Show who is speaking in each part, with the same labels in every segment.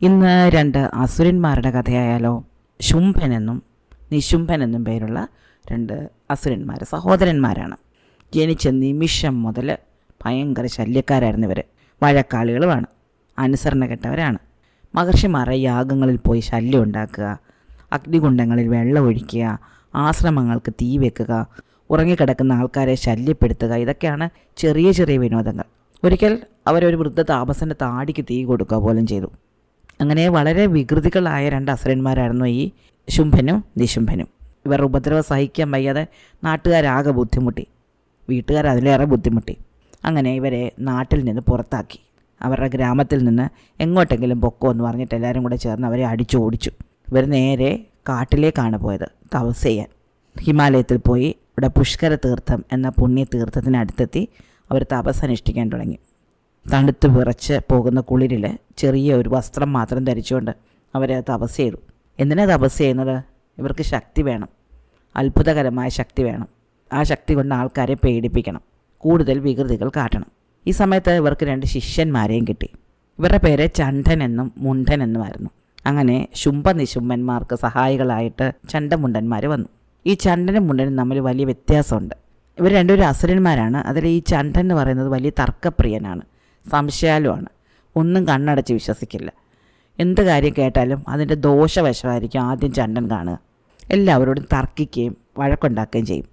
Speaker 1: ഇന്ന് രണ്ട് അസുരന്മാരുടെ കഥയായാലോ? ശുംഭനെന്നും നിശുംഭനെന്നും പേരുള്ള രണ്ട് അസുരന്മാർ സഹോദരന്മാരാണ്. ജനിച്ച നിമിഷം മുതൽ ഭയങ്കര ശല്യക്കാരായിരുന്നു ഇവർ. വഴക്കാളികളുമാണ്, അനുസരണ കെട്ടവരാണ്. മഹർഷിമാരുടെ യാഗങ്ങളിൽ പോയി ശല്യം ഉണ്ടാക്കുക, അഗ്നികുണ്ഡങ്ങളിൽ വെള്ളം ഒഴിക്കുക, ആശ്രമങ്ങൾക്ക് തീ വെക്കുക, ഉറങ്ങിക്കിടക്കുന്ന ആൾക്കാരെ ശല്യപ്പെടുത്തുക, ഇതൊക്കെയാണ് ചെറിയ ചെറിയ വിനോദങ്ങൾ. ഒരിക്കൽ അവരൊരു വൃദ്ധ താപസൻ്റെ താടിക്ക് തീ കൊടുക്കുക പോലും ചെയ്തു. അങ്ങനെ വളരെ വികൃതികളായ രണ്ട് അസുരന്മാരായിരുന്നു ഈ ശുംഭനും നിശുംഭനും. ഇവർ ഉപദ്രവം സഹിക്കാൻ വയ്യാതെ നാട്ടുകാരാകെ ബുദ്ധിമുട്ടി, വീട്ടുകാർ അതിലേറെ ബുദ്ധിമുട്ടി. അങ്ങനെ ഇവരെ നാട്ടിൽ നിന്ന് പുറത്താക്കി. അവരുടെ ഗ്രാമത്തിൽ നിന്ന് എങ്ങോട്ടെങ്കിലും പൊക്കോ എന്ന് പറഞ്ഞിട്ട് എല്ലാവരും കൂടെ ചേർന്ന് അവരെ ഓടിച്ചു. ഇവർ നേരെ കാട്ടിലേക്കാണ് പോയത് തപസ് ചെയ്യാൻ. ഹിമാലയത്തിൽ പോയി ഇവിടെ പുഷ്കര തീർത്ഥം എന്ന പുണ്യ തീർത്ഥത്തിനടുത്തെത്തി അവർ തപസ് അനുഷ്ഠിക്കാൻ തുടങ്ങി. തണുത്ത് വിറച്ച് പോകുന്ന കുളിരിൽ ചെറിയ ഒരു വസ്ത്രം മാത്രം ധരിച്ചുകൊണ്ട് അവർ തപസ് ചെയ്തു. എന്തിനാണ് തപസ് ചെയ്യുന്നത്? ഇവർക്ക് ശക്തി വേണം, അത്ഭുതകരമായ ശക്തി വേണം. ആ ശക്തി കൊണ്ട് ആൾക്കാരെ പേടിപ്പിക്കണം, കൂടുതൽ വികൃതികൾ കാട്ടണം. ഈ സമയത്ത് ഇവർക്ക് രണ്ട് ശിഷ്യന്മാരെയും കിട്ടി. ഇവരുടെ പേര് ചണ്ഡൻ എന്നും മുണ്ഡൻ എന്നുമായിരുന്നു. അങ്ങനെ ശുംഭ നിശുംഭന്മാർക്ക് സഹായികളായിട്ട് ചണ്ഡമുണ്ടന്മാർ വന്നു. ഈ ചണ്ഡനും മുണ്ടനും തമ്മിൽ വലിയ വ്യത്യാസമുണ്ട്. ഇവർ രണ്ടുപേരും അസുരന്മാരാണ്. അതിൽ ഈ ചണ്ഡൻ എന്ന് പറയുന്നത് വലിയ തർക്കപ്രിയനാണ്, സംശയാലുമാണ്. ഒന്നും കണ്ണടച്ച് വിശ്വസിക്കില്ല. എന്ത് കാര്യം കേട്ടാലും അതിൻ്റെ ദോഷവശമായിരിക്കും ആദ്യം ചണ്ഡൻ കാണുക. എല്ലാവരോടും തർക്കിക്കുകയും വഴക്കുണ്ടാക്കുകയും ചെയ്യും.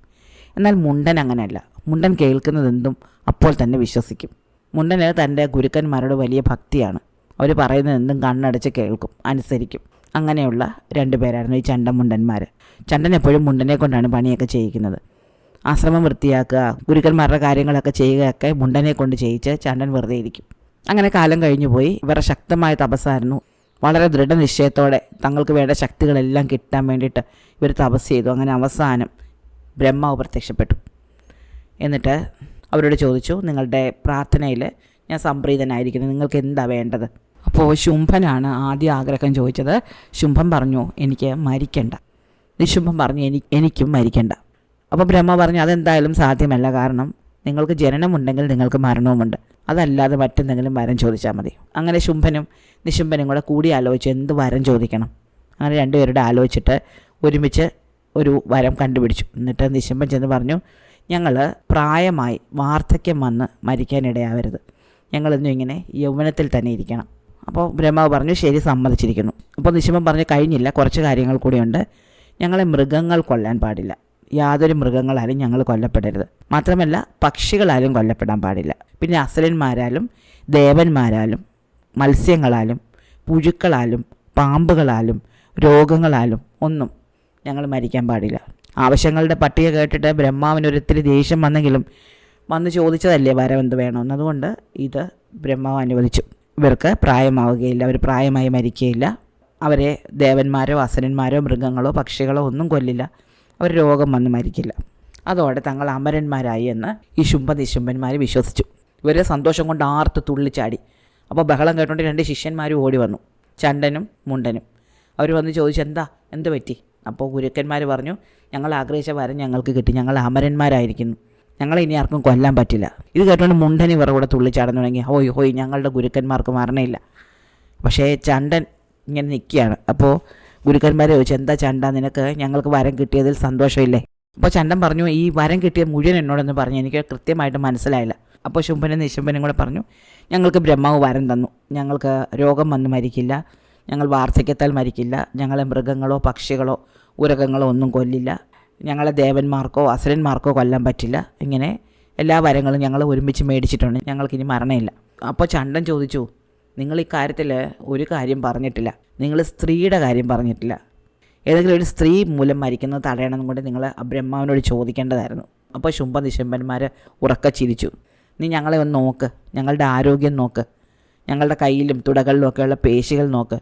Speaker 1: എന്നാൽ മുണ്ടൻ അങ്ങനെയല്ല. മുണ്ടൻ കേൾക്കുന്നതെന്തും അപ്പോൾ തന്നെ വിശ്വസിക്കും. മുണ്ടന് തൻ്റെ ഗുരുക്കന്മാരോട് വലിയ ഭക്തിയാണ്. അവർ പറയുന്നത് എന്തും കണ്ണടച്ച് കേൾക്കും, അനുസരിക്കും. അങ്ങനെയുള്ള രണ്ടു പേരായിരുന്നു ഈ ചണ്ഡമുണ്ടന്മാർ. ചണ്ഡൻ എപ്പോഴും മുണ്ടനെ കൊണ്ടാണ് പണിയൊക്കെ ചെയ്യിക്കുന്നത്. ആശ്രമം വൃത്തിയാക്കുക, ഗുരുക്കന്മാരുടെ കാര്യങ്ങളൊക്കെ ചെയ്യുകയൊക്കെ മുണ്ടനെ കൊണ്ട് ചെയ്യിച്ച് ചണ്ഡൻ വെറുതെ ഇരിക്കും. അങ്ങനെ കാലം കഴിഞ്ഞു പോയി. ഇവരുടെ ശക്തമായ തപസ്സായിരുന്നു. വളരെ ദൃഢനിശ്ചയത്തോടെ തങ്ങൾക്ക് വേണ്ട ശക്തികളെല്ലാം കിട്ടാൻ വേണ്ടിയിട്ട് ഇവർ തപസ് ചെയ്തു. അങ്ങനെ അവസാനം ബ്രഹ്മാവ് പ്രത്യക്ഷപ്പെട്ടു. എന്നിട്ട് അവരോട് ചോദിച്ചു, നിങ്ങളുടെ പ്രാർത്ഥനയിൽ ഞാൻ സംപ്രീതനായിരിക്കുന്നു, നിങ്ങൾക്ക് എന്താ വേണ്ടത്? അപ്പോൾ ശുംഭനാണ് ആദ്യ ആഗ്രഹം ചോദിച്ചത്. ശുംഭൻ പറഞ്ഞു, എനിക്ക് മരിക്കണ്ട. നിശുംഭൻ പറഞ്ഞു, എനിക്കും മരിക്കണ്ട. അപ്പോൾ ബ്രഹ്മ പറഞ്ഞു, അതെന്തായാലും സാധ്യമല്ല. കാരണം നിങ്ങൾക്ക് ജനനമുണ്ടെങ്കിൽ നിങ്ങൾക്ക് മരണവുമുണ്ട്. അതല്ലാതെ മറ്റെന്തെങ്കിലും വരം ചോദിച്ചാൽ മതി. അങ്ങനെ ശുംഭനും നിശുംഭനും കൂടി ആലോചിച്ച് എന്ത് വരം ചോദിക്കണം. അങ്ങനെ രണ്ടുപേരുടെ ആലോചിച്ചിട്ട് ഒരുമിച്ച് ഒരു വരം കണ്ടുപിടിച്ചു. എന്നിട്ട് നിശുംഭൻ ചെന്ന് പറഞ്ഞു, ഞങ്ങൾ പ്രായമായി വാർദ്ധക്യം വന്ന് മരിക്കാനിടയാവരുത്. ഞങ്ങളിന്നും ഇങ്ങനെ യൗവനത്തിൽ തന്നെ ഇരിക്കണം. അപ്പോൾ ബ്രഹ്മാവ് പറഞ്ഞു, ശരി, സമ്മതിച്ചിരിക്കുന്നു. അപ്പോൾ നിശുംഭൻ പറഞ്ഞു, കഴിഞ്ഞില്ല, കുറച്ച് കാര്യങ്ങൾ കൂടിയുണ്ട്. ഞങ്ങളെ മൃഗങ്ങൾ കൊല്ലാൻ പാടില്ല. യാതൊരു മൃഗങ്ങളാലും ഞങ്ങൾ കൊല്ലപ്പെടരുത്. മാത്രമല്ല പക്ഷികളാലും കൊല്ലപ്പെടാൻ പാടില്ല. പിന്നെ അസുരന്മാരാലും ദേവന്മാരാലും മത്സ്യങ്ങളാലും പുഴുക്കളാലും പാമ്പുകളാലും രോഗങ്ങളാലും ഒന്നും ഞങ്ങൾ മരിക്കാൻ പാടില്ല. ആവശ്യങ്ങളുടെ പട്ടിക കേട്ടിട്ട് ബ്രഹ്മാവിനൊരിത്തിരി ദേഷ്യം വന്നെങ്കിലും വന്ന് ചോദിച്ചതല്ലേ വരം എന്ത് വേണമെന്ന്. അതുകൊണ്ട് ഇത് ബ്രഹ്മാവ് അനുവദിച്ചു. ഇവർക്ക് പ്രായമാവുകയില്ല, അവർ പ്രായമായി മരിക്കുകയില്ല. അവരെ ദേവന്മാരോ അസുരന്മാരോ മൃഗങ്ങളോ പക്ഷികളോ ഒന്നും കൊല്ലില്ല. അവർ രോഗം വന്ന് മരിക്കില്ല. അതോടെ തങ്ങൾ അമരന്മാരായി എന്ന് ഈ ശുംഭ നിശുംഭന്മാർ വിശ്വസിച്ചു. ഇവരെ സന്തോഷം കൊണ്ട് ആർത്ത് തുള്ളിച്ചാടി. അപ്പോൾ ബഹളം കേട്ടുകൊണ്ട് രണ്ട് ശിഷ്യന്മാരും ഓടി വന്നു, ചണ്ഡനും മുണ്ടനും. അവർ വന്ന് ചോദിച്ചു, എന്ത് പറ്റി? അപ്പോൾ ഗുരുക്കന്മാർ പറഞ്ഞു, ഞങ്ങൾ ആഗ്രഹിച്ച വരം ഞങ്ങൾക്ക് കിട്ടി, ഞങ്ങൾ അമരന്മാരായിരിക്കുന്നു, ഞങ്ങളെ ഇനി ആർക്കും കൊല്ലാൻ പറ്റില്ല. ഇത് കേട്ടുകൊണ്ട് മുണ്ടൻ ഇവരുടെ കൂടെ തുള്ളിച്ചാടാൻ തുടങ്ങി. ഹോയ് ഞങ്ങളുടെ ഗുരുക്കന്മാർക്ക് മരണമില്ല. പക്ഷേ ചണ്ഡൻ ഇങ്ങനെ നിൽക്കുകയാണ്. അപ്പോൾ ഗുരുക്കന്മാരെ ചോദിച്ചു, എന്താ ചണ്ഡ, നിനക്ക് ഞങ്ങൾക്ക് വരം കിട്ടിയതിൽ സന്തോഷമില്ലേ? അപ്പോൾ ചണ്ഡൻ പറഞ്ഞു, ഈ വരം കിട്ടിയ മുഴുവൻ എന്നോടൊന്ന് പറഞ്ഞു, എനിക്ക് കൃത്യമായിട്ട് മനസ്സിലായില്ല. അപ്പോൾ ശുംഭനും നിശുംഭനും കൂടെ പറഞ്ഞു, ഞങ്ങൾക്ക് ബ്രഹ്മാവ് വരം തന്നു, ഞങ്ങൾക്ക് രോഗം വന്ന് മരിക്കില്ല, ഞങ്ങൾ വാർദ്ധക്യത്താൽ മരിക്കില്ല, ഞങ്ങളെ മൃഗങ്ങളോ പക്ഷികളോ ഉരകങ്ങളോ ഒന്നും കൊല്ലില്ല, ഞങ്ങളെ ദേവന്മാർക്കോ അസുരന്മാർക്കോ കൊല്ലാൻ പറ്റില്ല. ഇങ്ങനെ എല്ലാ വരങ്ങളും ഞങ്ങൾ ഒരുമിച്ച് മേടിച്ചിട്ടുണ്ട്, ഞങ്ങൾക്കിനി മരണമില്ല. അപ്പോൾ ചണ്ഡൻ ചോദിച്ചു, നിങ്ങൾ ഈ കാര്യത്തിൽ ഒരു കാര്യം പറഞ്ഞിട്ടില്ല, നിങ്ങൾ സ്ത്രീയുടെ കാര്യം പറഞ്ഞിട്ടില്ല. ഏതെങ്കിലും ഒരു സ്ത്രീ മൂലം മരിക്കുന്നത് തടയണമെന്നും കൊണ്ട് നിങ്ങൾ ബ്രഹ്മാവിനോട് ചോദിക്കേണ്ടതായിരുന്നു. അപ്പോൾ ശുംഭ നിശുംഭന്മാർ ഉറക്കെ ചിരിച്ചു. നീ ഞങ്ങളെ ഒന്ന് നോക്ക്, ഞങ്ങളുടെ ആരോഗ്യം നോക്ക്, ഞങ്ങളുടെ കയ്യിലും തുടകളിലും ഒക്കെയുള്ള പേശികൾ നോക്ക്.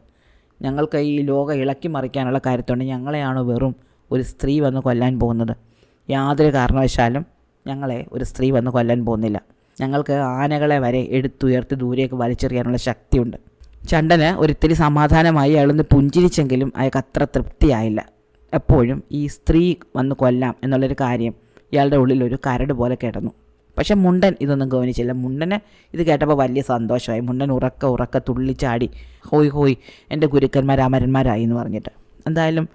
Speaker 1: ഞങ്ങൾക്ക് ഈ ലോകം ഇളക്കി മറിക്കാനുള്ള കാര്യത്തോണ്ട് ഞങ്ങളെയാണോ വെറും ഒരു സ്ത്രീ വന്ന് കൊല്ലാൻ പോകുന്നത്? യാതൊരു കാരണവശാലും ഞങ്ങളെ ഒരു സ്ത്രീ വന്ന് കൊല്ലാൻ പോകുന്നില്ല. ഞങ്ങൾക്ക് ആനകളെ വരെ എടുത്തുയർത്തി ദൂരേക്ക് വലിച്ചെറിയാനുള്ള ശക്തിയുണ്ട്. ചണ്ഡന് ഒരിത്തിരി സമാധാനമായി അയാളൊന്ന് പുഞ്ചിരിച്ചെങ്കിലും അയാൾക്ക് അത്ര തൃപ്തിയായില്ല. എപ്പോഴും ഈ സ്ത്രീ വന്ന് കൊല്ലാം എന്നുള്ളൊരു കാര്യം ഇയാളുടെ ഉള്ളിലൊരു കരട് പോലെ കിടന്നു. പക്ഷെ മുണ്ടൻ ഇതൊന്നും ഗവനിച്ചില്ല. മുണ്ടന് ഇത് കേട്ടപ്പോൾ വലിയ സന്തോഷമായി. മുണ്ടൻ ഉറക്ക തുള്ളിച്ചാടി ഹോയ് ഹോയ് എൻ്റെ ഗുരുക്കന്മാർ അമരന്മാരായി എന്ന് പറഞ്ഞിട്ട്. എന്തായാലും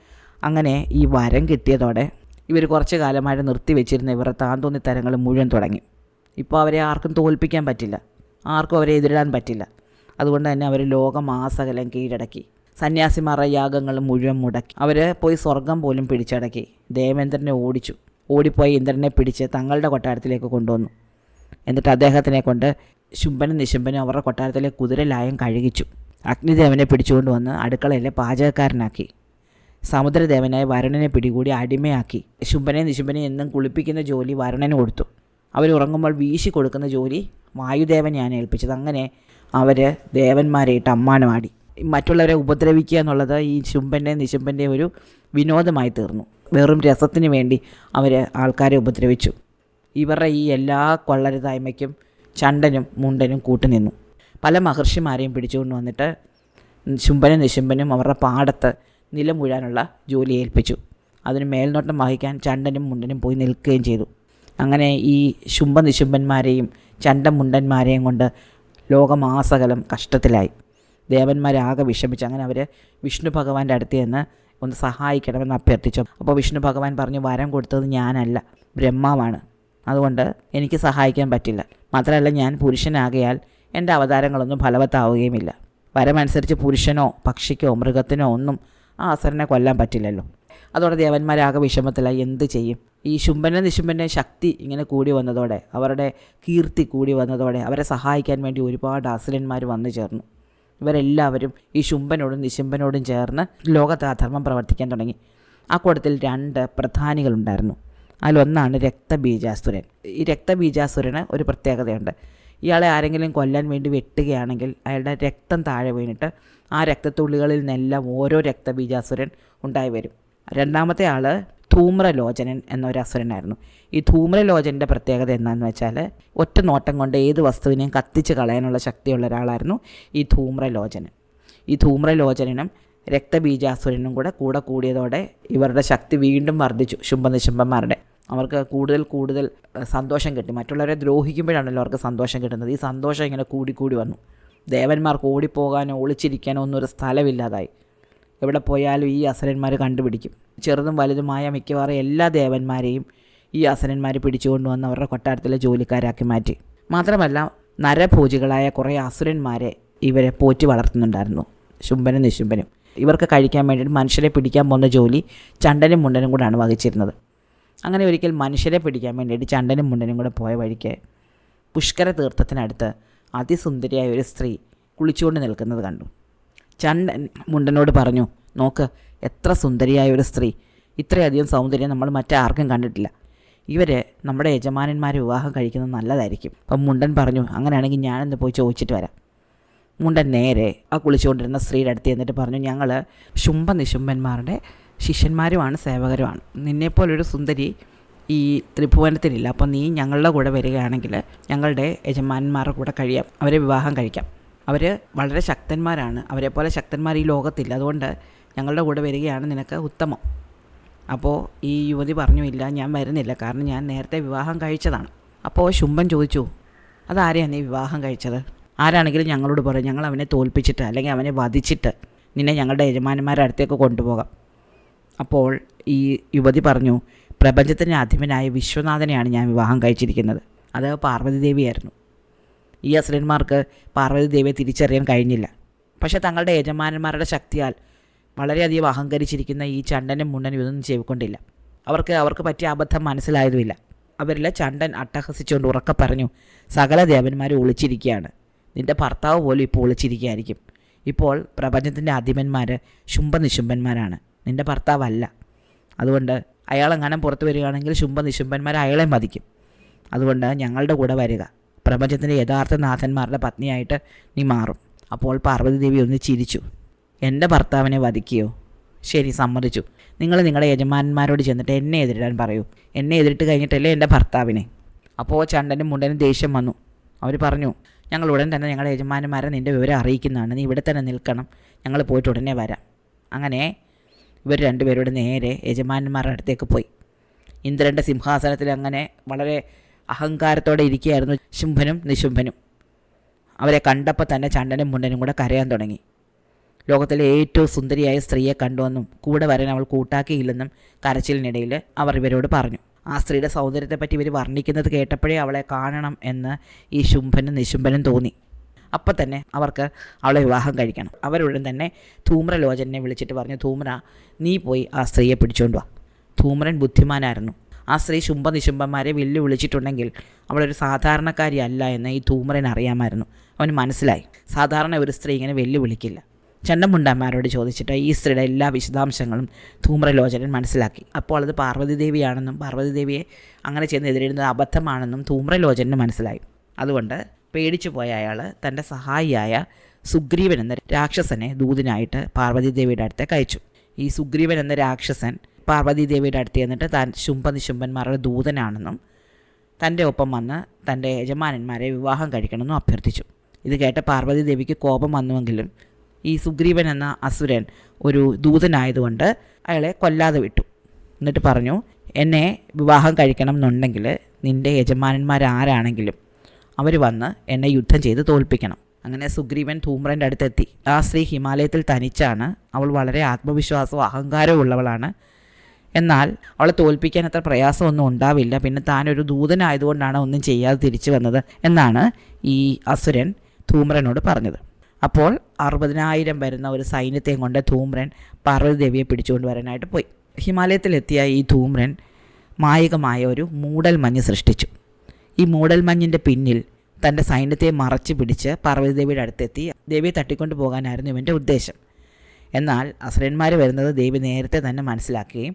Speaker 1: അങ്ങനെ ഈ വരം കിട്ടിയതോടെ ഇവർ കുറച്ച് കാലമായിട്ട് നിർത്തി വെച്ചിരുന്ന ഇവരുടെ താന്തോന്നി തരങ്ങൾ മുഴുവൻ തുടങ്ങി. ഇപ്പോൾ അവരെ ആർക്കും തോൽപ്പിക്കാൻ പറ്റില്ല, ആർക്കും അവരെ എതിരിടാൻ പറ്റില്ല. അതുകൊണ്ട് തന്നെ അവർ ലോകമാസകലം കീഴടക്കി. സന്യാസിമാരുടെ യാഗങ്ങൾ മുഴുവൻ മുടക്കി. അവർ പോയി സ്വർഗം പോലും പിടിച്ചടക്കി. ദേവേന്ദ്രനെ ഓടിച്ചു. ഓടിപ്പോയി ഇന്ദ്രനെ പിടിച്ച് തങ്ങളുടെ കൊട്ടാരത്തിലേക്ക് കൊണ്ടുവന്നു. എന്നിട്ട് അദ്ദേഹത്തിനെ കൊണ്ട് ശുംഭനും നിശുംഭനും അവരുടെ കൊട്ടാരത്തിലെ കുതിരലായം കഴുകിച്ചു. അഗ്നിദേവനെ പിടിച്ചുകൊണ്ട് വന്ന് അടുക്കളയിലെ പാചകക്കാരനാക്കി. സമുദ്രദേവനായ വരുണനെ പിടികൂടി അടിമയാക്കി. ശുംഭനെ നിശുംഭനെ എന്നും കുളിപ്പിക്കുന്ന ജോലി വരുണന് കൊടുത്തു. അവർ ഉറങ്ങുമ്പോൾ വീശി കൊടുക്കുന്ന ജോലി വായുദേവനെയാണ് ഏൽപ്പിച്ചത്. അങ്ങനെ അവർ ദേവന്മാരെയിട്ട് അമ്മാനമാടി. മറ്റുള്ളവരെ ഉപദ്രവിക്കുക എന്നുള്ളത് ഈ ശുംഭൻ്റെയും നിശുംഭൻ്റെയും ഒരു വിനോദമായി തീർന്നു. വെറും രസത്തിന് വേണ്ടി അവർ ആൾക്കാരെ ഉപദ്രവിച്ചു. ഇവരുടെ ഈ എല്ലാ കൊള്ളരുതായ്മയ്ക്കും ചണ്ടനും മുണ്ടനും കൂട്ടുനിന്നു. പല മഹർഷിമാരെയും പിടിച്ചുകൊണ്ട് വന്നിട്ട് ശുംഭനും നിശുംഭനും അവരുടെ പാടത്ത് നിലം മുഴാനുള്ള ജോലി ഏൽപ്പിച്ചു. അതിന് മേൽനോട്ടം വഹിക്കാൻ ചണ്ടനും മുണ്ടനും പോയി നിൽക്കുകയും ചെയ്തു. അങ്ങനെ ഈ ശുംഭ നിശുംഭന്മാരെയും ചണ്ടൻ മുണ്ടന്മാരെയും കൊണ്ട് ലോകമാസകലം കഷ്ടത്തിലായി. ദേവന്മാരാകെ വിഷമിച്ചു. അങ്ങനെ അവർ വിഷ്ണു ഭഗവാന്റെ അടുത്ത് നിന്ന് ഒന്ന് സഹായിക്കണമെന്ന് അഭ്യർത്ഥിച്ചു. അപ്പോൾ വിഷ്ണു ഭഗവാൻ പറഞ്ഞു, വരം കൊടുത്തത് ഞാനല്ല, ബ്രഹ്മാവാണ്. അതുകൊണ്ട് എനിക്ക് സഹായിക്കാൻ പറ്റില്ല. മാത്രമല്ല, ഞാൻ പുരുഷനാകയാൽ എൻ്റെ അവതാരങ്ങളൊന്നും ഫലവത്താവുകയുമില്ല. വരമനുസരിച്ച് പുരുഷനോ പക്ഷിക്കോ മൃഗത്തിനോ ഒന്നും ആ അസുരനെ കൊല്ലാൻ പറ്റില്ലല്ലോ. അതോടെ ദേവന്മാരാകെ വിഷമത്തിലായി. എന്ത് ചെയ്യും? ഈ ശുംഭൻ്റെ നിശുംഭൻ്റെ ശക്തി ഇങ്ങനെ കൂടി വന്നതോടെ, അവരുടെ കീർത്തി കൂടി വന്നതോടെ അവരെ സഹായിക്കാൻ വേണ്ടി ഒരുപാട് അസുരന്മാർ വന്നു ചേർന്നു. ഇവരെല്ലാവരും ഈ ശുംഭനോടും നിശുംഭനോടും ചേർന്ന് ലോകത്ത് അധർമ്മം പ്രവർത്തിക്കാൻ തുടങ്ങി. ആ കൂട്ടത്തിൽ 2 പ്രധാനികളുണ്ടായിരുന്നു. അതിലൊന്നാണ് രക്തബീജാസുരൻ. ഈ രക്തബീജാസുരന് ഒരു പ്രത്യേകതയുണ്ട്. ഇയാളെ ആരെങ്കിലും കൊല്ലാൻ വേണ്ടി വെട്ടുകയാണെങ്കിൽ അയാളുടെ രക്തം താഴെ വീണിട്ട് ആ രക്തത്തുള്ളികളിൽ നിന്നെല്ലാം ഓരോ രക്തബീജാസുരൻ ഉണ്ടായി വരും. രണ്ടാമത്തെ ആൾ ധൂമ്രലോചനൻ എന്നൊരു അസുരനായിരുന്നു. ഈ ധൂമ്രലോചൻ്റെ പ്രത്യേകത എന്താണെന്ന് വെച്ചാൽ ഒറ്റ നോട്ടം കൊണ്ട് ഏത് വസ്തുവിനെയും കത്തിച്ച് കളയാനുള്ള ശക്തിയുള്ള ഒരാളായിരുന്നു ഈ ധൂമ്രലോചനൻ. ഈ ധൂമ്രലോചനനും രക്തബീജാസുരനും കൂടെ കൂടിയതോടെ ഇവരുടെ ശക്തി വീണ്ടും വർദ്ധിച്ചു. ശുംഭനിശുംഭന്മാരുടെ അവർക്ക് കൂടുതൽ സന്തോഷം കിട്ടി. മറ്റുള്ളവരെ ദ്രോഹിക്കുമ്പോഴാണല്ലോ അവർക്ക് സന്തോഷം കിട്ടുന്നത്. ഈ സന്തോഷം ഇങ്ങനെ കൂടി വന്നു. ദേവന്മാർക്ക് ഓടിപ്പോകാനോ ഒളിച്ചിരിക്കാനോ ഒന്നും ഒരു സ്ഥലമില്ലാതായി. എവിടെ പോയാലും ഈ അസുരന്മാർ കണ്ടുപിടിക്കും. ചെറുതും വലുതുമായ മിക്കവാറും എല്ലാ ദേവന്മാരെയും ഈ അസുരന്മാർ പിടിച്ചുകൊണ്ടുവന്ന് അവരുടെ കൊട്ടാരത്തിലെ ജോലിക്കാരാക്കി മാറ്റി. മാത്രമല്ല, നരഭോജികളായ കുറേ അസുരന്മാരെ ഇവരെ പോറ്റി വളർത്തുന്നുണ്ടായിരുന്നു ശുംഭനും നിശുംഭനും. ഇവർക്ക് കഴിക്കാൻ വേണ്ടിയിട്ട് മനുഷ്യരെ പിടിക്കാൻ പോകുന്ന ജോലി ചണ്ടനും മുണ്ടനും കൂടെയാണ് വഹിച്ചിരുന്നത്. അങ്ങനെ ഒരിക്കൽ മനുഷ്യരെ പിടിക്കാൻ വേണ്ടിയിട്ട് ചണ്ടനും മുണ്ടനും കൂടെ പോയ വഴിക്ക് പുഷ്കര തീർത്ഥത്തിനടുത്ത് അതിസുന്ദരിയായ ഒരു സ്ത്രീ കുളിച്ചുകൊണ്ട് നിൽക്കുന്നത് കണ്ടു. ചണ്ടൻ മുണ്ടനോട് പറഞ്ഞു, നോക്ക്, എത്ര സുന്ദരിയായ ഒരു സ്ത്രീ, ഇത്രയധികം സൗന്ദര്യം നമ്മൾ മറ്റാർക്കും കണ്ടിട്ടില്ല. ഇവർ നമ്മുടെ യജമാനന്മാരെ വിവാഹം കഴിക്കുന്നത് നല്ലതായിരിക്കും. അപ്പം മുണ്ടൻ പറഞ്ഞു, അങ്ങനെയാണെങ്കിൽ ഞാനെന്ന് പോയി ചോദിച്ചിട്ട് വരാം. മുണ്ടൻ നേരെ ആ കുളിച്ചുകൊണ്ടിരുന്ന സ്ത്രീയുടെ അടുത്ത് എന്നിട്ട് പറഞ്ഞു, ഞങ്ങൾ ശുംഭ നിശുംഭന്മാരുടെ ശിഷ്യന്മാരുമാണ്, സേവകരുമാണ്. നിന്നെപ്പോലൊരു സുന്ദരി ഈ ത്രിഭുവനത്തിലില്ല. അപ്പോൾ നീ ഞങ്ങളുടെ കൂടെ വരികയാണെങ്കിൽ ഞങ്ങളുടെ യജമാനന്മാരുടെ കൂടെ കഴിയാം, അവരെ വിവാഹം കഴിക്കാം. അവർ വളരെ ശക്തന്മാരാണ്, അവരെപ്പോലെ ശക്തന്മാർ ഈ ലോകത്തില്ല. അതുകൊണ്ട് ഞങ്ങളുടെ കൂടെ വരികയാണ് നിനക്ക് ഉത്തമം. അപ്പോൾ ഈ യുവതി പറഞ്ഞു, ഇല്ല, ഞാൻ വരുന്നില്ല, കാരണം ഞാൻ നേരത്തെ വിവാഹം കഴിച്ചതാണ്. അപ്പോൾ ശുംഭൻ ചോദിച്ചു, അതാരെയാണ് നീ വിവാഹം കഴിച്ചത്? ആരാണെങ്കിലും ഞങ്ങളോട് പറയും, ഞങ്ങൾ അവനെ തോൽപ്പിച്ചിട്ട് അല്ലെങ്കിൽ അവനെ വധിച്ചിട്ട് നിന്നെ ഞങ്ങളുടെ യജമാനന്മാരുടെ അടുത്തേക്ക് കൊണ്ടുപോകാം. അപ്പോൾ ഈ യുവതി പറഞ്ഞു, പ്രപഞ്ചത്തിൻ്റെ അധിപനായ വിശ്വനാഥനെയാണ് ഞാൻ വിവാഹം കഴിച്ചിരിക്കുന്നത്. അത് പാർവതി ദേവിയായിരുന്നു. ഈ അസുരന്മാർക്ക് പാർവതി ദേവിയെ തിരിച്ചറിയാൻ കഴിഞ്ഞില്ല. പക്ഷേ തങ്ങളുടെ യജമാനന്മാരുടെ ശക്തിയാൽ വളരെയധികം അഹങ്കരിച്ചിരിക്കുന്ന ഈ ചണ്ടനും മുണ്ടനും ഇതൊന്നും ചെയ്തുകൊണ്ടില്ല. അവർക്ക് പറ്റിയ അബദ്ധം മനസ്സിലായതുമില്ല. അവരിലെ ചണ്ടൻ അട്ടഹസിച്ചുകൊണ്ട് ഉറക്കെ പറഞ്ഞു, സകല ദേവന്മാരും ഒളിച്ചിരിക്കുകയാണ്, നിൻ്റെ ഭർത്താവ് പോലും ഇപ്പോൾ ഒളിച്ചിരിക്കുകയായിരിക്കും. ഇപ്പോൾ പ്രപഞ്ചത്തിൻ്റെ അധിപന്മാർ ശുംഭനിശുംഭന്മാരാണ്, നിൻ്റെ ഭർത്താവല്ല. അതുകൊണ്ട് അയാളെങ്ങാനും പുറത്തു വരികയാണെങ്കിൽ ശുംഭനിശുംഭന്മാർ അയാളെ മതിക്കും. അതുകൊണ്ട് ഞങ്ങളുടെ കൂടെ വരിക, പ്രപഞ്ചത്തിൻ്റെ യഥാർത്ഥ നാഥന്മാരുടെ പത്നിയായിട്ട് നീ മാറും. അപ്പോൾ പാർവതി ദേവി ഒന്ന് ചിരിച്ചു. എൻ്റെ ഭർത്താവിനെ വധിക്കുകയോ? ശരി, സമ്മതിച്ചു. നിങ്ങൾ നിങ്ങളുടെ യജമാനന്മാരോട് ചെന്നിട്ട് എന്നെ എതിരിടാൻ പറയൂ. എന്നെ എതിരിട്ട് കഴിഞ്ഞിട്ടല്ലേ എൻ്റെ ഭർത്താവിനെ. അപ്പോൾ ചണ്ടനും മുണ്ടനും ദേഷ്യം വന്നു. അവർ പറഞ്ഞു, ഞങ്ങൾ ഉടൻ തന്നെ ഞങ്ങളുടെ യജമാനന്മാരെ നിൻ്റെ വിവരം അറിയിക്കുന്നതാണ്, നീ ഇവിടെ തന്നെ നിൽക്കണം, ഞങ്ങൾ പോയിട്ട് ഉടനെ വരാം. അങ്ങനെ ഇവർ രണ്ടുപേരോട് നേരെ യജമാനന്മാരുടെ അടുത്തേക്ക് പോയി. ഇന്ദ്രൻ്റെ സിംഹാസനത്തിൽ അങ്ങനെ വളരെ അഹങ്കാരത്തോടെ ഇരിക്കുകയായിരുന്നു ശുംഭനും നിശുംഭനും. അവരെ കണ്ടപ്പോൾ തന്നെ ചണ്ടനും മുണ്ടനും കൂടെ കരയാൻ തുടങ്ങി. ലോകത്തിലെ ഏറ്റവും സുന്ദരിയായ സ്ത്രീയെ കണ്ടുവെന്നും കൂടെ വരാൻ അവൾ കൂട്ടാക്കിയില്ലെന്നും കരച്ചിലിനിടയിൽ അവർ ഇവരോട് പറഞ്ഞു. ആ സ്ത്രീയുടെ സൗന്ദര്യത്തെപ്പറ്റി ഇവർ വർണ്ണിക്കുന്നത് കേട്ടപ്പോഴേ അവളെ കാണണം എന്ന് ഈ ശുംഭനും നിശുംഭനും തോന്നി. അപ്പം തന്നെ അവർക്ക് അവളെ വിവാഹം കഴിക്കണം. അവരുടൻ തന്നെ ധൂമ്രലോചനെ വിളിച്ചിട്ട് പറഞ്ഞു, ധൂമ്ര, നീ പോയി ആ സ്ത്രീയെ പിടിച്ചുകൊണ്ട് വാ. ധൂമ്രൻ ബുദ്ധിമാനായിരുന്നു. ആ സ്ത്രീ ശുംഭ നിശുംഭന്മാരെ വിളിച്ചിട്ടുണ്ടെങ്കിൽ അവളൊരു സാധാരണക്കാരിയല്ല എന്ന് ഈ ധൂമ്രൻ അറിയാമായിരുന്നു. അവന് മനസ്സിലായി, സാധാരണ ഒരു സ്ത്രീ ഇങ്ങനെ വെല്ലുവിളിക്കില്ല. ചണ്ടമുണ്ടന്മാരോട് ചോദിച്ചിട്ട് ഈ സ്ത്രീയുടെ എല്ലാ വിശദാംശങ്ങളും ധൂമ്രലോചനൻ മനസ്സിലാക്കി. അപ്പോൾ അത് പാർവതീദേവിയാണെന്നും പാർവതീദേവിയെ അങ്ങനെ ചെന്ന് എതിരിടുന്നത് അബദ്ധമാണെന്നും ധൂമ്രലോചനന് മനസ്സിലായി. അതുകൊണ്ട് പേടിച്ചു പോയ അയാൾ തൻ്റെ സഹായിയായ സുഗ്രീവൻ എന്ന രാക്ഷസനെ ദൂതനായിട്ട് പാർവതീദേവിയുടെ അടുത്തേക്ക് അയച്ചു. ഈ സുഗ്രീവൻ എന്ന രാക്ഷസൻ പാർവതീദേവിയുടെ അടുത്ത് ചെന്നിട്ട് താൻ ശുംഭ നിശുംഭന്മാരുടെ ദൂതനാണെന്നും തൻ്റെ ഒപ്പം വന്ന് തൻ്റെ യജമാനന്മാരെ വിവാഹം കഴിക്കണമെന്നും അഭ്യർത്ഥിച്ചു. ഇത് കേട്ട പാർവതീദേവിക്ക് കോപം വന്നുവെങ്കിലും ഈ സുഗ്രീവൻ എന്ന അസുരൻ ഒരു ദൂതനായതുകൊണ്ട് അയാളെ കൊല്ലാതെ വിട്ടു. എന്നിട്ട് പറഞ്ഞു, എന്നെ വിവാഹം കഴിക്കണം എന്നുണ്ടെങ്കിൽ നിൻ്റെ യജമാനന്മാരാരാണെങ്കിലും അവർ വന്ന് എന്നെ യുദ്ധം ചെയ്ത് തോൽപ്പിക്കണം. അങ്ങനെ സുഗ്രീവൻ ധൂമ്രൻ്റെ അടുത്തെത്തി. ആ സ്ത്രീ ഹിമാലയത്തിൽ തനിച്ചാണ്. അവൾ വളരെ ആത്മവിശ്വാസവും അഹങ്കാരവും ഉള്ളവളാണ്. എന്നാൽ അവളെ തോൽപ്പിക്കാൻ അത്ര പ്രയാസമൊന്നും ഉണ്ടാവില്ല. പിന്നെ താനൊരു ദൂതനായതുകൊണ്ടാണ് ഒന്നും ചെയ്യാതെ തിരിച്ചു വന്നത് എന്നാണ് ഈ അസുരൻ ധൂമ്രനോട് പറഞ്ഞത്. അപ്പോൾ 60,000 വരുന്ന ഒരു സൈന്യത്തെയും കൊണ്ട് ധൂമ്രൻ പാർവതീദേവിയെ പിടിച്ചുകൊണ്ട് വരാനായിട്ട് പോയി. ഹിമാലയത്തിലെത്തിയ ഈ ധൂമ്രൻ മായികമായ ഒരു മൂടൽമഞ്ഞ് സൃഷ്ടിച്ചു. ഈ മൂടൽമഞ്ഞിൻ്റെ പിന്നിൽ തൻ്റെ സൈന്യത്തെ മറച്ചു പിടിച്ച് പാർവതീദേവിയുടെ അടുത്തെത്തി ദേവിയെ തട്ടിക്കൊണ്ടു പോകാനായിരുന്നു ഇവൻ്റെ ഉദ്ദേശം. എന്നാൽ അസുരന്മാർ വരുന്നത് ദേവി നേരത്തെ തന്നെ മനസ്സിലാക്കുകയും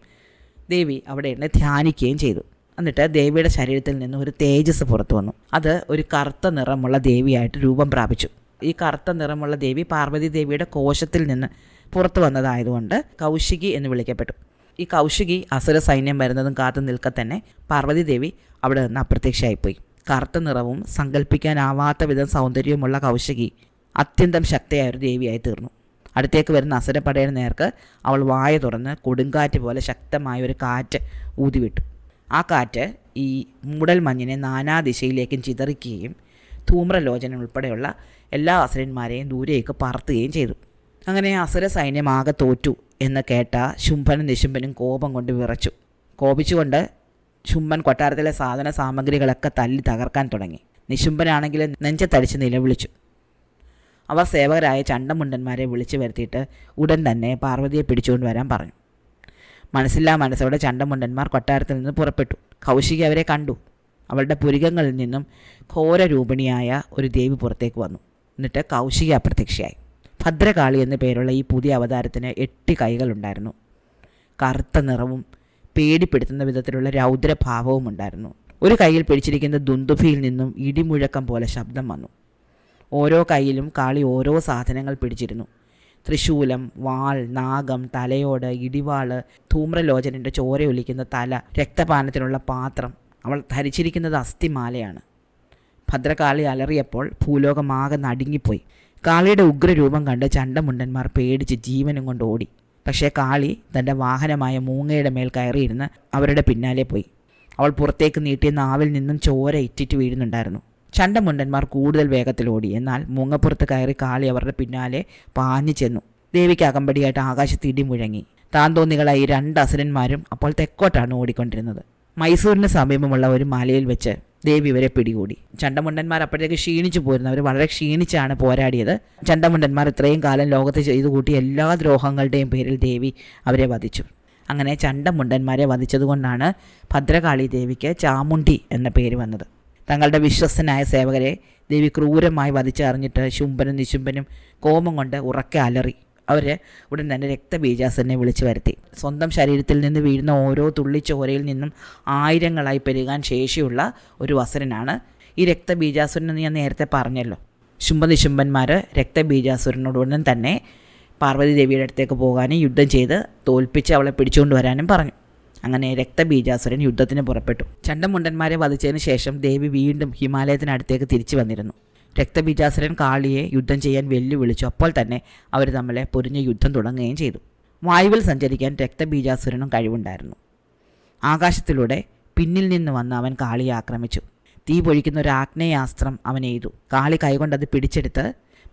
Speaker 1: ദേവി അവിടെ എന്നെ ധ്യാനിക്കുകയും ചെയ്തു. എന്നിട്ട് ദേവിയുടെ ശരീരത്തിൽ നിന്ന് ഒരു തേജസ് പുറത്തു വന്നു. അത് ഒരു കറുത്ത നിറമുള്ള ദേവിയായിട്ട് രൂപം പ്രാപിച്ചു. ഈ കറുത്ത നിറമുള്ള ദേവി പാർവതി ദേവിയുടെ കോശത്തിൽ നിന്ന് പുറത്തു വന്നതായതുകൊണ്ട് കൗശികി എന്ന് വിളിക്കപ്പെട്ടു. ഈ കൗശികി അസുര സൈന്യം വരുന്നതും കാത്തു നിൽക്കെ തന്നെ പാർവതി ദേവി അവിടെ നിന്ന് അപ്രത്യക്ഷയായിപ്പോയി. കറുത്ത നിറവും സങ്കല്പിക്കാനാവാത്ത വിധം സൗന്ദര്യവുമുള്ള കൗശികി അത്യന്തം ശക്തിയായ ഒരു ദേവിയായി തീർന്നു. അടുത്തേക്ക് വരുന്ന അസുരപ്പടയുടെ നേർക്ക് അവൾ വായ തുറന്ന് കൊടുങ്കാറ്റ് പോലെ ശക്തമായ ഒരു കാറ്റ് ഊതിവിട്ടു. ആ കാറ്റ് ഈ മൂടൽമഞ്ഞിനെ നാനാദിശയിലേക്കും ചിതറിക്കുകയും ധൂമ്രലോചനൻ ഉൾപ്പെടെയുള്ള എല്ലാ അസുരന്മാരെയും ദൂരേക്ക് പറത്തുകയും ചെയ്തു. അങ്ങനെ അസുര സൈന്യം ആകെ തോറ്റു എന്ന് കേട്ട ശുംഭനും നിശുംഭനും കോപം കൊണ്ട് വിറച്ചു. കോപിച്ചുകൊണ്ട് ശുംഭൻ കൊട്ടാരത്തിലെ സാധന സാമഗ്രികളൊക്കെ തല്ലി തകർക്കാൻ തുടങ്ങി. നിശുംഭനാണെങ്കിൽ നെഞ്ചത്തടിച്ച് നിലവിളിച്ചു. അവ സേവകരായ ചണ്ടമുണ്ടന്മാരെ വിളിച്ചു വരുത്തിയിട്ട് ഉടൻ തന്നെ പാർവതിയെ പിടിച്ചുകൊണ്ട് വരാൻ പറഞ്ഞു. മനസ്സില്ലാ മനസ്സോടെ ചണ്ടമുണ്ടന്മാർ കൊട്ടാരത്തിൽ നിന്ന് പുറപ്പെട്ടു. കൗശികി അവരെ കണ്ടു. അവളുടെ പുരികങ്ങളിൽ നിന്നും ഘോരരൂപിണിയായ ഒരു ദേവി പുറത്തേക്ക് വന്നു. എന്നിട്ട് കൗശികി അപ്രത്യക്ഷയായി. ഭദ്രകാളി എന്നു പേരുള്ള ഈ പുതിയ അവതാരത്തിന് 8 കൈകളുണ്ടായിരുന്നു. കറുത്ത നിറവും പേടിപ്പെടുത്തുന്ന വിധത്തിലുള്ള രൗദ്രഭാവവും ഉണ്ടായിരുന്നു. ഒരു കൈയിൽ പിടിച്ചിരിക്കുന്ന ദുന്ദുഭിയിൽ നിന്നും ഇടിമുഴക്കം പോലെ ശബ്ദം വന്നു. ഓരോ കൈയിലും കാളി ഓരോ സാധനങ്ങൾ പിടിച്ചിരുന്നു. ത്രിശൂലം, വാൾ, നാഗം, തലയോട്, ഇടിവാള്, ധൂമ്രലോചനൻ്റെ ചോരയൊലിക്കുന്ന തല, രക്തപാനത്തിനുള്ള പാത്രം. അവൾ ധരിച്ചിരിക്കുന്നത് അസ്ഥിമാലയാണ്. ഭദ്രകാളി അലറിയപ്പോൾ ഭൂലോകമാകെ നടുങ്ങിപ്പോയി. കാളിയുടെ ഉഗ്രരൂപം കണ്ട് ചണ്ടമുണ്ടന്മാർ പേടിച്ച് ജീവനും കൊണ്ട് ഓടി. പക്ഷേ കാളി തൻ്റെ വാഹനമായ മൂങ്ങയുടെ മേൽ കയറിയിരുന്ന് അവരുടെ പിന്നാലെ പോയി. അവൾ പുറത്തേക്ക് നീട്ടിയ നാവിൽ നിന്നും ചോര ഇറ്റിറ്റ് വീഴുന്നുണ്ടായിരുന്നു. ചണ്ടമുണ്ടന്മാർ കൂടുതൽ വേഗത്തിൽ ഓടി. എന്നാൽ മൂങ്ങപ്പുറത്ത് കയറി കാളി അവരുടെ പിന്നാലെ പാഞ്ഞു ചെന്നു. ദേവിക്ക് അകമ്പടിയായിട്ട് ആകാശത്ത് ഇടി മുഴങ്ങി. താൻ തോന്നികളായി 2 അസുരന്മാരും അപ്പോൾ തെക്കോട്ടാണ് ഓടിക്കൊണ്ടിരുന്നത്. മൈസൂരിന് സമീപമുള്ള ഒരു മലയിൽ വെച്ച് ദേവി ഇവരെ പിടികൂടി. ചണ്ടമുണ്ടന്മാർ അപ്പോഴത്തേക്ക് ക്ഷീണിച്ചു പോയിരുന്നു. അവർ വളരെ ക്ഷീണിച്ചാണ് പോരാടിയത്. ചണ്ടമുണ്ടന്മാർ ഇത്രയും കാലം ലോകത്ത് ചെയ്തു കൂട്ടിയ എല്ലാ ദ്രോഹങ്ങളുടെയും പേരിൽ ദേവി അവരെ വധിച്ചു. അങ്ങനെ ചണ്ടമുണ്ടന്മാരെ വധിച്ചതുകൊണ്ടാണ് ഭദ്രകാളി ദേവിക്ക് ചാമുണ്ഡി എന്ന പേര് വന്നത്. തങ്ങളുടെ വിശ്വസ്തനായ സേവകരെ ദേവി ക്രൂരമായി വധിച്ചറിഞ്ഞിട്ട് ശുംഭനും നിശുംഭനും കോപം കൊണ്ട് ഉറക്കെ അലറി. അവർ ഉടൻ തന്നെ രക്തബീജാസുരനെ വിളിച്ചു വരുത്തി. സ്വന്തം ശരീരത്തിൽ നിന്ന് വീഴുന്ന ഓരോ തുള്ളിച്ചോരയിൽ നിന്നും 1000ങ്ങളായി പെരുകാൻ ശേഷിയുള്ള ഒരു അസുരനാണ് ഈ രക്തബീജാസുരനെന്ന് ഞാൻ നേരത്തെ പറഞ്ഞല്ലോ. ശുംഭനിശുംഭന്മാർ രക്തബീജാസുരനോട് ഉടൻ തന്നെ പാർവതി ദേവിയുടെ അടുത്തേക്ക് പോകാനും യുദ്ധം ചെയ്ത് തോൽപ്പിച്ച് അവളെ പിടിച്ചുകൊണ്ട് വരാനും പറഞ്ഞു. അങ്ങനെ രക്തബീജാസുരൻ യുദ്ധത്തിന് പുറപ്പെട്ടു. ചണ്ടമുണ്ടന്മാരെ വധിച്ചതിന് ശേഷം ദേവി വീണ്ടും ഹിമാലയത്തിനടുത്തേക്ക് തിരിച്ചു വന്നിരുന്നു. രക്തബീജാസുരൻ കാളിയെ യുദ്ധം ചെയ്യാൻ വെല്ലുവിളിച്ചു. അപ്പോൾ തന്നെ അവർ തമ്മിലെ പൊരിഞ്ഞ യുദ്ധം തുടങ്ങുകയും ചെയ്തു. വായുവിൽ സഞ്ചരിക്കാൻ രക്തബീജാസുരനും കഴിവുണ്ടായിരുന്നു. ആകാശത്തിലൂടെ പിന്നിൽ നിന്ന് വന്ന് അവൻ കാളിയെ ആക്രമിച്ചു. തീ പൊഴിക്കുന്ന ഒരു ആഗ്നേയാസ്ത്രം അവൻ എയ്തു. കാളി കൈകൊണ്ട് അത് പിടിച്ചെടുത്ത്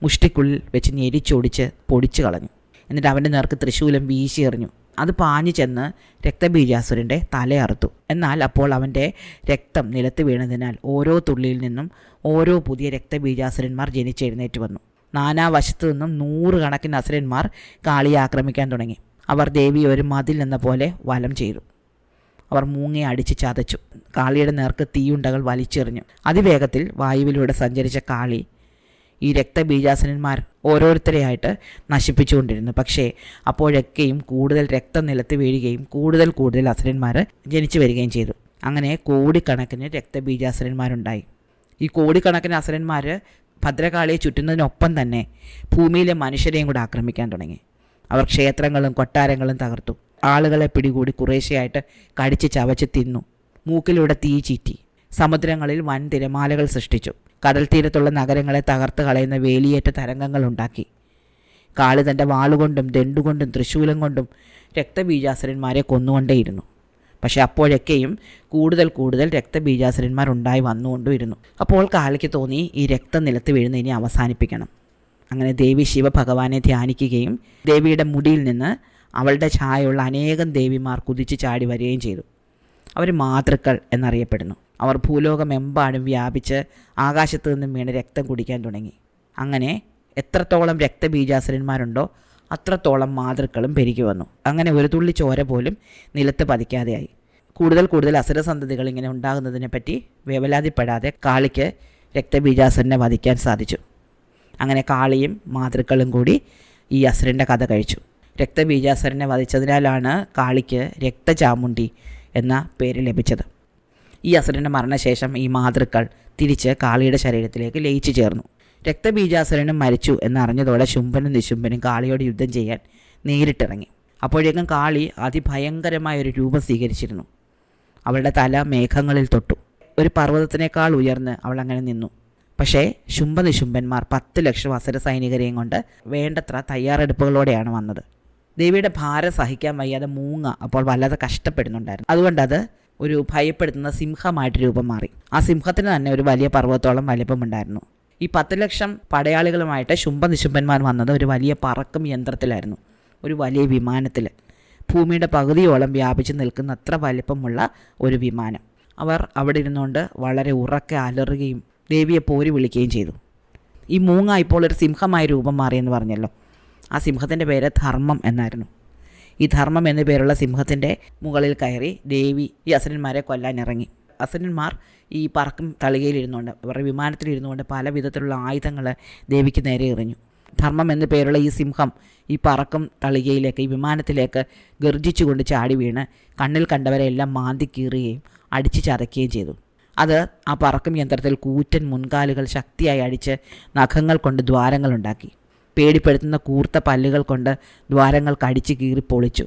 Speaker 1: മുഷ്ടിക്കുള്ളിൽ വെച്ച് ഞെരിച്ചൊടിച്ച് പൊടിച്ചു കളഞ്ഞു. എന്നിട്ട് അവൻ്റെ നേർക്ക് തൃശൂലം വീശി എറിഞ്ഞു. അത് പാഞ്ഞു ചെന്ന് രക്തബീജാസുരൻ്റെ തലയറുത്തു. എന്നാൽ അപ്പോൾ അവൻ്റെ രക്തം നിലത്ത് വീണതിനാൽ ഓരോ തുള്ളിയിൽ നിന്നും ഓരോ പുതിയ രക്തബീജാസുരന്മാർ ജനിച്ചെഴുന്നേറ്റ് വന്നു. നാനാവശത്തു നിന്നും 100 കണക്കിന് അസുരന്മാർ കാളിയെ ആക്രമിക്കാൻ തുടങ്ങി. അവർ ദേവിയെ ഒരു മതിൽ എന്ന പോലെ വലം ചെയ്തു. അവർ മൂങ്ങയെ അടിച്ച് ചതച്ചു. കാളിയുടെ നേർക്ക് തീയുണ്ടകൾ വലിച്ചെറിഞ്ഞു. അതിവേഗത്തിൽ വായുവിലൂടെ സഞ്ചരിച്ച കാളി ഈ രക്തബീജാസുരന്മാർ ഓരോരുത്തരെയായിട്ട് നശിപ്പിച്ചുകൊണ്ടിരുന്നു. പക്ഷേ അപ്പോഴൊക്കെയും കൂടുതൽ രക്തം നിലത്ത് വീഴുകയും കൂടുതൽ അസുരന്മാർ ജനിച്ചു വരികയും ചെയ്തു. അങ്ങനെ കോടിക്കണക്കിന് രക്തബീജാസുരന്മാരുണ്ടായി. ഈ കോടിക്കണക്കിന് അസുരന്മാർ ഭദ്രകാളിയെ ചുറ്റുന്നതിനൊപ്പം തന്നെ ഭൂമിയിലെ മനുഷ്യരെയും കൂടെ ആക്രമിക്കാൻ തുടങ്ങി. അവർ ക്ഷേത്രങ്ങളും കൊട്ടാരങ്ങളും തകർത്തു. ആളുകളെ പിടികൂടി കുറേശ്ശെയായിട്ട് കടിച്ച് ചവച്ച് തിന്നു. മൂക്കിലൂടെ തീ ചീറ്റി. സമുദ്രങ്ങളിൽ വൻ തിരമാലകൾ സൃഷ്ടിച്ചു. കടൽ തീരത്തുള്ള നഗരങ്ങളെ തകർത്ത് കളയുന്ന വേലിയേറ്റ തരംഗങ്ങൾ ഉണ്ടാക്കി. കാളി തൻ്റെ വാളുകൊണ്ടും ദണ്ടുകൊണ്ടും തൃശൂലം കൊണ്ടും രക്തബീജാസുരന്മാരെ കൊന്നുകൊണ്ടേയിരുന്നു. പക്ഷെ അപ്പോഴൊക്കെയും കൂടുതൽ രക്തബീജാസുരന്മാർ ഉണ്ടായി വന്നുകൊണ്ടിരുന്നു. അപ്പോൾ കാളിക്ക് തോന്നി ഈ രക്തം നിലത്ത് വീഴുന്ന ഇനി അവസാനിപ്പിക്കണം. അങ്ങനെ ദേവി ശിവഭഗവാനെ ധ്യാനിക്കുകയും ദേവിയുടെ മുടിയിൽ നിന്ന് അവളുടെ ഛായയുള്ള അനേകം ദേവിമാർ കുതിച്ച് ചാടി വരികയും ചെയ്തു. അവർ മാതൃക്കൾ എന്നറിയപ്പെടുന്നു. അവർ ഭൂലോകമെമ്പാടും വ്യാപിച്ച് ആകാശത്ത് നിന്നും വീണ് രക്തം കുടിക്കാൻ തുടങ്ങി. അങ്ങനെ എത്രത്തോളം രക്തബീജാസുരന്മാരുണ്ടോ അത്രത്തോളം മാതൃക്കളും പെരുകി വന്നു. അങ്ങനെ ഒരു തുള്ളി ചോര പോലും നിലത്ത് പതിക്കാതെയായി. കൂടുതൽ അസുരസന്തതികൾ ഇങ്ങനെ ഉണ്ടാകുന്നതിനെപ്പറ്റി വേവലാതിപ്പെടാതെ കാളിക്ക് രക്തബീജാസുരനെ വധിക്കാൻ സാധിച്ചു. അങ്ങനെ കാളിയും മാതൃക്കളും കൂടി ഈ അസുരൻ്റെ കഥ കഴിച്ചു. രക്തബീജാസുരനെ വധിച്ചതിനാലാണ് കാളിക്ക് രക്തചാമുണ്ഡി എന്ന പേര് ലഭിച്ചത്. ഈ അസുരൻ്റെ മരണശേഷം ഈ മാതൃക്കൾ തിരിച്ച് കാളിയുടെ ശരീരത്തിലേക്ക് ലയിച്ചു ചേർന്നു. രക്തബീജാസുരനും മരിച്ചു എന്നറിഞ്ഞതോടെ ശുംഭനും നിശുംഭനും കാളിയോട് യുദ്ധം ചെയ്യാൻ നേരിട്ടിറങ്ങി. അപ്പോഴേക്കും കാളി അതിഭയങ്കരമായൊരു രൂപം സ്വീകരിച്ചിരുന്നു. അവളുടെ തല മേഘങ്ങളിൽ തൊട്ടു. ഒരു പർവ്വതത്തിനേക്കാൾ ഉയർന്ന് അവൾ അങ്ങനെ നിന്നു. പക്ഷേ ശുംഭനിശുംഭന്മാർ 10 ലക്ഷം അസുര സൈനികരെയും കൊണ്ട് വേണ്ടത്ര തയ്യാറെടുപ്പുകളോടെയാണ് വന്നത്. ദേവിയുടെ ഭാരം സഹിക്കാൻ വയ്യാതെ മൂങ്ങ അപ്പോൾ വല്ലാതെ കഷ്ടപ്പെടുന്നുണ്ടായിരുന്നു. അതുകൊണ്ടത് ഒരു ഭയപ്പെടുത്തുന്ന സിംഹമായിട്ട് രൂപം മാറി. ആ സിംഹത്തിന് തന്നെ ഒരു വലിയ പർവ്വതത്തോളം വലിപ്പമുണ്ടായിരുന്നു. ഈ 10 ലക്ഷം പടയാളികളുമായിട്ട് ശുംഭനിശുംഭന്മാർ വന്നത് ഒരു വലിയ പറക്കും യന്ത്രത്തിലായിരുന്നു, ഒരു വലിയ വിമാനത്തിൽ. ഭൂമിയുടെ പകുതിയോളം വ്യാപിച്ചു നിൽക്കുന്ന അത്ര വലിപ്പമുള്ള ഒരു വിമാനം. അവർ അവിടെ ഇരുന്നുകൊണ്ട് വളരെ ഉറക്കെ അലറുകയും ദേവിയെ പോരി വിളിക്കുകയും ചെയ്തു. ഈ മൂങ്ങ ഇപ്പോൾ ഒരു സിംഹമായി രൂപം മാറിയെന്ന് പറഞ്ഞല്ലോ. ആ സിംഹത്തിൻ്റെ പേര് ധർമ്മം എന്നായിരുന്നു. ഈ ധർമ്മം എന്നു പേരുള്ള സിംഹത്തിൻ്റെ മുകളിൽ കയറി ദേവി ഈ അസുരന്മാരെ കൊല്ലാൻ ഇറങ്ങി. അസുരന്മാർ ഈ പറക്കും തളികയിലിരുന്നുകൊണ്ട് അവരുടെ വിമാനത്തിലിരുന്നുകൊണ്ട് പല വിധത്തിലുള്ള ആയുധങ്ങൾ ദേവിക്ക് നേരെ എറിഞ്ഞു. ധർമ്മം എന്നു പേരുള്ള ഈ സിംഹം ഈ പറക്കും തളികയിലേക്ക്, ഈ വിമാനത്തിലേക്ക് ഗർജിച്ചുകൊണ്ട് ചാടി വീണ് കണ്ണിൽ കണ്ടവരെല്ലാം മാന്തി കീറുകയും അടിച്ചു ചതയ്ക്കുകയും ചെയ്തു. അത് ആ പറക്കും യന്ത്രത്തിൽ കൂറ്റൻ മുൻകാലുകൾ ശക്തിയായി അടിച്ച് നഖങ്ങൾ കൊണ്ട് ദ്വാരങ്ങളുണ്ടാക്കി. പേടിപ്പെടുത്തുന്ന കൂർത്ത പല്ലുകൾ കൊണ്ട് ദ്വാരങ്ങൾ കടിച്ച് കീറി പൊളിച്ചു.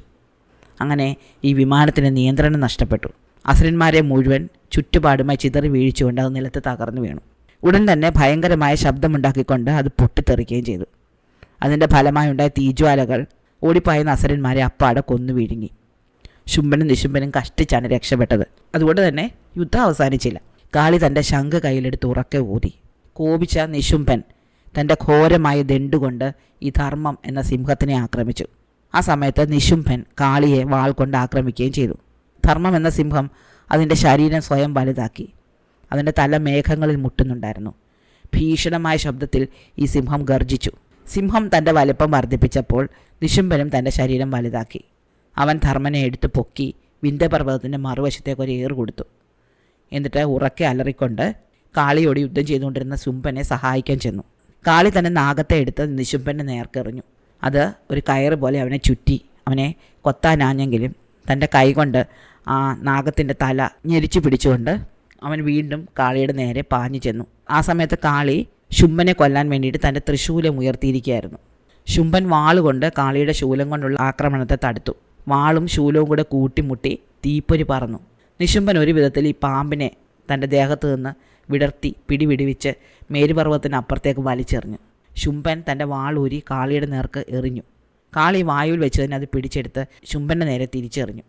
Speaker 1: അങ്ങനെ ഈ വിമാനത്തിന് നിയന്ത്രണം നഷ്ടപ്പെട്ടു. അസുരന്മാരെ മുഴുവൻ ചുറ്റുപാടുമായി ചിതറി വീഴിച്ചുകൊണ്ട് അത് നിലത്ത് തകർന്നു വീണു. ഉടൻ തന്നെ ഭയങ്കരമായ ശബ്ദമുണ്ടാക്കിക്കൊണ്ട് അത് പൊട്ടിത്തെറിക്കുകയും ചെയ്തു. അതിൻ്റെ ഫലമായുണ്ടായ തീജ്വാലകൾ ഓടിപ്പായുന്ന അസുരന്മാരെ അപ്പാടെ കൊന്നു വിഴുങ്ങി. ശുംഭനും നിശുംഭനും കഷ്ടിച്ചാണ് രക്ഷപ്പെട്ടത്. അതുകൊണ്ട് തന്നെ യുദ്ധം അവസാനിച്ചില്ല. കാളി തൻ്റെ ശംഖ് കയ്യിലെടുത്ത് ഉറക്കെ ഊതി. കോപിച്ച നിശുംഭൻ തൻ്റെ ഘോരമായ ദണ്ടുകൊണ്ട് ഈ ധർമ്മം എന്ന സിംഹത്തിനെ ആക്രമിച്ചു. ആ സമയത്ത് നിശുംഭൻ കാളിയെ വാൾ കൊണ്ട് ആക്രമിക്കുകയും ചെയ്തു. ധർമ്മം എന്ന സിംഹം അതിൻ്റെ ശരീരം സ്വയം വലുതാക്കി. അതിൻ്റെ തല മേഘങ്ങളിൽ മുട്ടുന്നുണ്ടായിരുന്നു. ഭീഷണമായ ശബ്ദത്തിൽ ഈ സിംഹം ഗർജിച്ചു. സിംഹം തൻ്റെ വലിപ്പം വർദ്ധിപ്പിച്ചപ്പോൾ നിശുംഭനും തൻ്റെ ശരീരം വലുതാക്കി. അവൻ ധർമ്മനെ എടുത്ത് പൊക്കി വിന്ധ്യപർവ്വതത്തിൻ്റെ മറുവശത്തേക്ക് ഒരു ഏറ് കൊടുത്തു. എന്നിട്ട് ഉറക്കെ അലറിക്കൊണ്ട് കാളിയോട് യുദ്ധം ചെയ്തുകൊണ്ടിരുന്ന ശുംഭനെ സഹായിക്കാൻ ചെന്നു. കാളി തന്നെ നാഗത്തെ എടുത്ത് നിശുംഭൻ്റെ നേർക്കെറിഞ്ഞു. അത് ഒരു കയറ് പോലെ അവനെ ചുറ്റി. അവനെ കൊത്താനാഞ്ഞെങ്കിലും തൻ്റെ കൈകൊണ്ട് ആ നാഗത്തിൻ്റെ തല ഞെരിച്ചു പിടിച്ചുകൊണ്ട് അവൻ വീണ്ടും കാളിയുടെ നേരെ പാഞ്ഞു ചെന്നു. ആ സമയത്ത് കാളി ശുംഭനെ കൊല്ലാൻ വേണ്ടിയിട്ട് തൻ്റെ തൃശൂലം ഉയർത്തിയിരിക്കുകയായിരുന്നു. ശുംഭൻ വാളുകൊണ്ട് കാളിയുടെ ശൂലം കൊണ്ടുള്ള ആക്രമണത്തെ തടുത്തു. വാളും ശൂലവും കൂടെ കൂട്ടിമുട്ടി തീപ്പൊരി പറന്നു. നിശുംഭൻ ഒരു വിധത്തിൽ ഈ പാമ്പിനെ തൻ്റെ ദേഹത്ത് നിന്ന് വിടർത്തി പിടിവിടുവിച്ച് മേരുപർവ്വതത്തിന് അപ്പുറത്തേക്ക് വലിച്ചെറിഞ്ഞു. ശുംഭൻ തൻ്റെ വാളൂരി കാളിയുടെ നേർക്ക് എറിഞ്ഞു. കാളി വായുവിൽ വെച്ച് തന്നെ അത് പിടിച്ചെടുത്ത് ശുംഭൻ്റെ നേരെ തിരിച്ചെറിഞ്ഞു.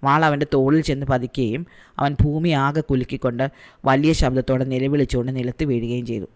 Speaker 1: വാൾ അവൻ്റെ തോളിൽ ചെന്ന് പതിക്കുകയും അവൻ ഭൂമി ആകെ കുലുക്കിക്കൊണ്ട് വലിയ ശബ്ദത്തോടെ നിലവിളിച്ചുകൊണ്ട് നിലത്ത് വീഴുകയും ചെയ്തു.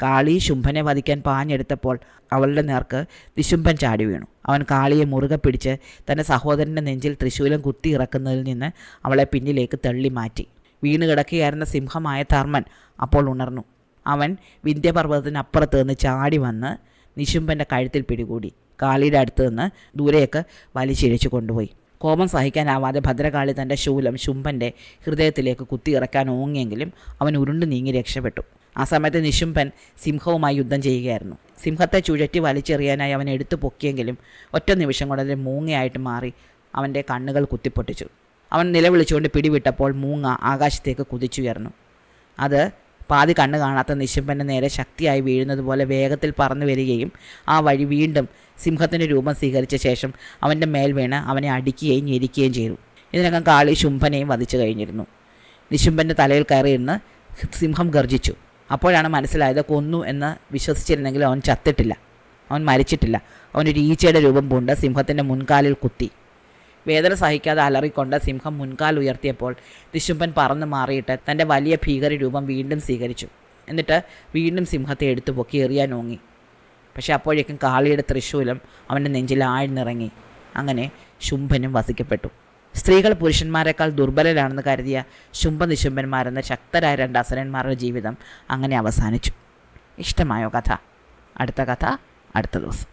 Speaker 1: കാളി ശുംഭനെ വധിക്കാൻ പാഞ്ഞെടുത്തപ്പോൾ അവളുടെ നേർക്ക് നിശുംഭൻ ചാടി വീണു. അവൻ കാളിയെ മുറുകെ പിടിച്ച് തൻ്റെ സഹോദരൻ്റെ നെഞ്ചിൽ ത്രിശൂലം കുത്തി ഇറക്കുന്നതിൽ നിന്ന് അവളെ പിന്നിലേക്ക് തള്ളി മാറ്റി. വീണ് കിടക്കുകയായിരുന്ന സിംഹമായ ധർമ്മൻ അപ്പോൾ ഉണർന്നു. അവൻ വിന്ധ്യപർവ്വതത്തിനപ്പുറത്ത് നിന്ന് ചാടി വന്ന് നിശുംഭൻ്റെ കഴുത്തിൽ പിടികൂടി കാളിയുടെ അടുത്ത് നിന്ന് ദൂരേക്ക് വലിച്ചിഴച്ചു കൊണ്ടുപോയി. കോപം സഹിക്കാനാവാതെ ഭദ്രകാളി തൻ്റെ ശൂലം ശുംഭൻ്റെ ഹൃദയത്തിലേക്ക് കുത്തിയിറക്കാൻ ഓങ്ങിയെങ്കിലും അവൻ ഉരുണ്ടു നീങ്ങി രക്ഷപ്പെട്ടു. ആ സമയത്ത് നിശുംഭൻ സിംഹവുമായി യുദ്ധം ചെയ്യുകയായിരുന്നു. സിംഹത്തെ ചുഴറ്റി വലിച്ചെറിയാനായി അവൻ എടുത്തു പൊക്കിയെങ്കിലും ഒറ്റ നിമിഷം കൊണ്ട് അതിൽ മൂങ്ങയായിട്ട് മാറി അവൻ്റെ കണ്ണുകൾ കുത്തിപ്പൊട്ടിച്ചു. അവൻ നിലവിളിച്ചുകൊണ്ട് പിടിവിട്ടപ്പോൾ മൂങ്ങ ആകാശത്തേക്ക് കുതിച്ചുയർന്നു. അത് പാതി കണ്ണ് കാണാത്ത നിശുംഭൻ്റെ നേരെ ശക്തിയായി വീഴുന്നത് പോലെ വേഗത്തിൽ പറന്നു വരികയും ആ വഴി വീണ്ടും സിംഹത്തിൻ്റെ രൂപം സ്വീകരിച്ച ശേഷം അവൻ്റെ മേൽ വീണ് അവനെ അടിക്കുകയും ഞെരിക്കുകയും ചെയ്തു. ഇതിനകം കാളി ശുംഭനെയും വധിച്ചു കഴിഞ്ഞിരുന്നു. നിശുംഭൻ്റെ തലയിൽ കയറിയിരുന്ന് സിംഹം ഗർജിച്ചു. അപ്പോഴാണ് മനസ്സിലായത് കൊന്നു എന്ന് വിശ്വസിച്ചിരുന്നെങ്കിലും അവൻ ചത്തിട്ടില്ല, അവൻ മരിച്ചിട്ടില്ല. അവനൊരു ഈച്ചയുടെ രൂപം പൂണ്ട് സിംഹത്തിൻ്റെ മുൻകാലിൽ കുത്തി. വേദന സഹിക്കാതെ അലറിക്കൊണ്ട് സിംഹം മുൻകാൽ ഉയർത്തിയപ്പോൾ നിശുംഭൻ പറന്നു മാറിയിട്ട് തൻ്റെ വലിയ ഭീകര രൂപം വീണ്ടും സ്വീകരിച്ചു. എന്നിട്ട് വീണ്ടും സിംഹത്തെ എടുത്തു പൊക്കി എറിയാൻ ഓങ്ങി. പക്ഷെ അപ്പോഴേക്കും കാളിയുടെ ത്രിശൂലം അവൻ്റെ നെഞ്ചിൽ ആഴ്ന്നിറങ്ങി. അങ്ങനെ ശുംഭനും വധിക്കപ്പെട്ടു. സ്ത്രീകൾ പുരുഷന്മാരെക്കാൾ ദുർബലരാണെന്ന് കരുതിയ ശുംഭനിശുംഭന്മാരെന്ന ശക്തരായ 2 അസുരന്മാരുടെ ജീവിതം അങ്ങനെ അവസാനിച്ചു. ഇഷ്ടമായോ കഥ? അടുത്ത കഥ അടുത്ത ദിവസം.